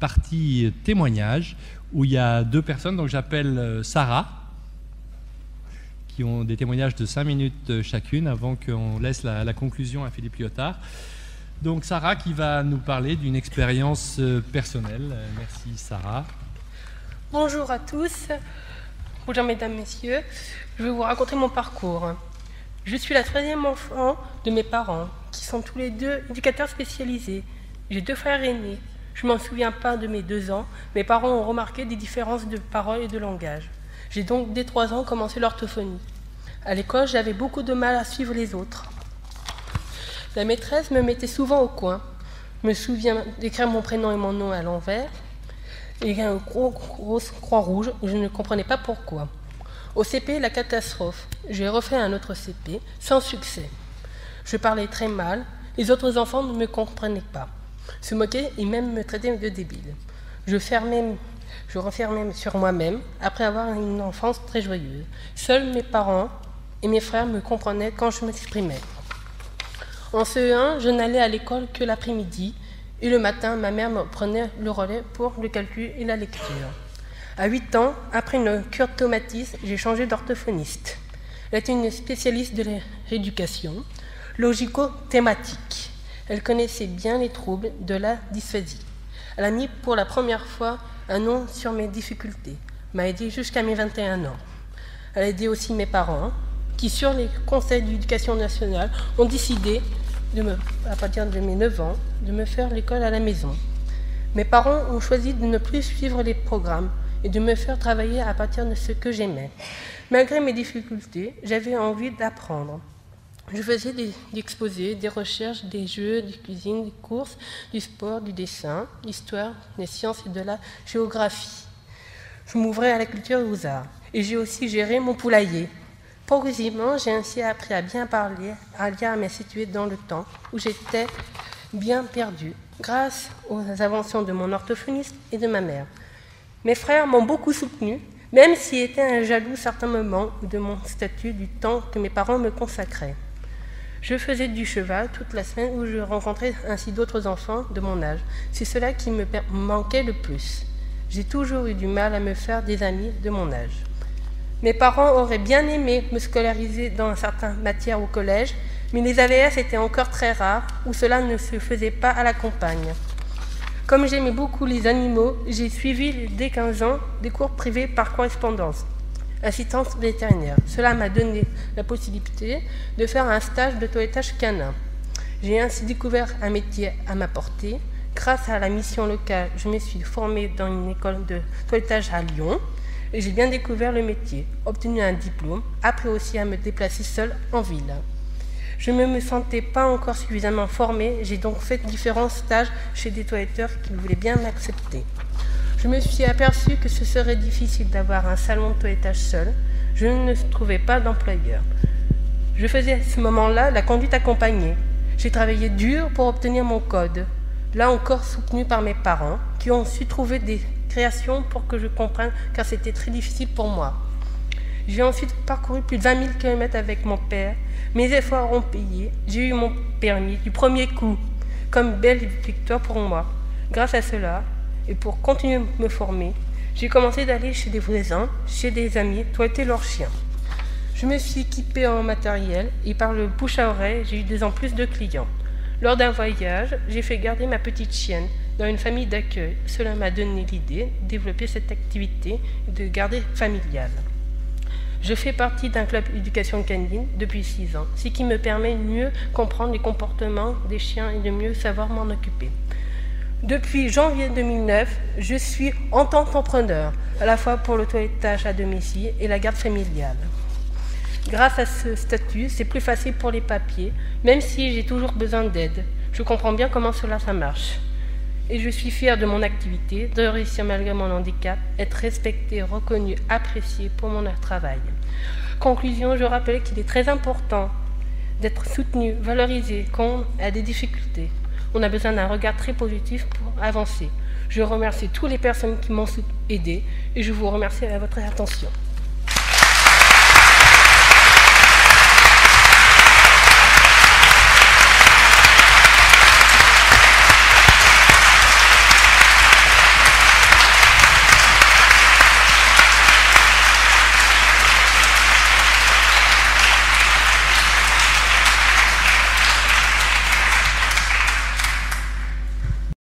partie témoignage où il y a deux personnes, donc j'appelle Sarah, qui ont des témoignages de 5 minutes chacune avant qu'on laisse la conclusion à Philippe Lyotard. Donc Sarah qui va nous parler d'une expérience personnelle. Merci Sarah. Bonjour à tous, bonjour mesdames, messieurs. Je vais vous raconter mon parcours. Je suis la 3e enfant de mes parents, qui sont tous les deux éducateurs spécialisés. J'ai 2 frères aînés. Je ne m'en souviens pas de mes 2 ans. Mes parents ont remarqué des différences de parole et de langage. J'ai donc, dès 3 ans, commencé l'orthophonie. À l'école, j'avais beaucoup de mal à suivre les autres. La maîtresse me mettait souvent au coin. Je me souviens d'écrire mon prénom et mon nom à l'envers. Et une grosse croix rouge, je ne comprenais pas pourquoi. Au CP, la catastrophe. J'ai refait un autre CP, sans succès. Je parlais très mal, les autres enfants ne me comprenaient pas, se moquaient et même me traitaient de débile. Je refermais sur moi-même, après avoir une enfance très joyeuse. Seuls mes parents et mes frères me comprenaient quand je m'exprimais. En CE1, je n'allais à l'école que l'après-midi, et le matin, ma mère me prenait le relais pour le calcul et la lecture. À 8 ans, après une cure de traumatisme, j'ai changé d'orthophoniste. Elle était une spécialiste de la rééducation, logico-thématique. Elle connaissait bien les troubles de la dysphasie. Elle a mis pour la première fois un nom sur mes difficultés, m'a aidé jusqu'à mes 21 ans. Elle a aidé aussi mes parents, qui sur les conseils d'éducation nationale ont décidé, à partir de mes 9 ans, de me faire l'école à la maison. Mes parents ont choisi de ne plus suivre les programmes et de me faire travailler à partir de ce que j'aimais. Malgré mes difficultés, j'avais envie d'apprendre. Je faisais des exposés, des recherches, des jeux, des cuisines, des courses, du sport, du dessin, l'histoire, des sciences et de la géographie. Je m'ouvrais à la culture et aux arts. Et j'ai aussi géré mon poulailler. Progressivement, j'ai ainsi appris à bien parler, à lire, à me situer dans le temps où j'étais bien perdue, grâce aux inventions de mon orthophoniste et de ma mère. Mes frères m'ont beaucoup soutenu, même s'ils étaient un jaloux certains moments de mon statut, du temps que mes parents me consacraient. Je faisais du cheval toute la semaine où je rencontrais ainsi d'autres enfants de mon âge. C'est cela qui me manquait le plus. J'ai toujours eu du mal à me faire des amis de mon âge. Mes parents auraient bien aimé me scolariser dans certaines matières au collège, mais les AVS étaient encore très rares, où cela ne se faisait pas à la campagne. Comme j'aimais beaucoup les animaux, j'ai suivi dès 15 ans des cours privés par correspondance, assistance vétérinaire. Cela m'a donné la possibilité de faire un stage de toilettage canin. J'ai ainsi découvert un métier à ma portée. Grâce à la mission locale, je me suis formée dans une école de toilettage à Lyon. Et j'ai bien découvert le métier, obtenu un diplôme, appris aussi à me déplacer seule en ville. Je ne me sentais pas encore suffisamment formée, j'ai donc fait différents stages chez des toiletteurs qui voulaient bien m'accepter. Je me suis aperçue que ce serait difficile d'avoir un salon de toilettage seul, je ne trouvais pas d'employeur. Je faisais à ce moment-là la conduite accompagnée. J'ai travaillé dur pour obtenir mon code, là encore soutenu par mes parents, qui ont su trouver des création pour que je comprenne, car c'était très difficile pour moi. J'ai ensuite parcouru plus de 20 000 km avec mon père. Mes efforts ont payé. J'ai eu mon permis du premier coup, comme belle victoire pour moi. Grâce à cela, et pour continuer à me former, j'ai commencé d'aller chez des voisins, chez des amis, toiletter leurs chiens. Je me suis équipée en matériel et par le bouche à oreille, j'ai eu 2 ans plus de clients. Lors d'un voyage, j'ai fait garder ma petite chienne dans une famille d'accueil. Cela m'a donné l'idée de développer cette activité et de garder familiale. Je fais partie d'un club éducation canine depuis 6 ans, ce qui me permet de mieux comprendre les comportements des chiens et de mieux savoir m'en occuper. Depuis janvier 2009, je suis entrepreneur, à la fois pour le toilettage à domicile et la garde familiale. Grâce à ce statut, c'est plus facile pour les papiers, même si j'ai toujours besoin d'aide. Je comprends bien comment cela marche. Et je suis fière de mon activité, de réussir malgré mon handicap, être respectée, reconnue, appréciée pour mon travail. Conclusion, je rappelle qu'il est très important d'être soutenu, valorisé quand on a des difficultés. On a besoin d'un regard très positif pour avancer. Je remercie toutes les personnes qui m'ont aidé et je vous remercie à votre attention.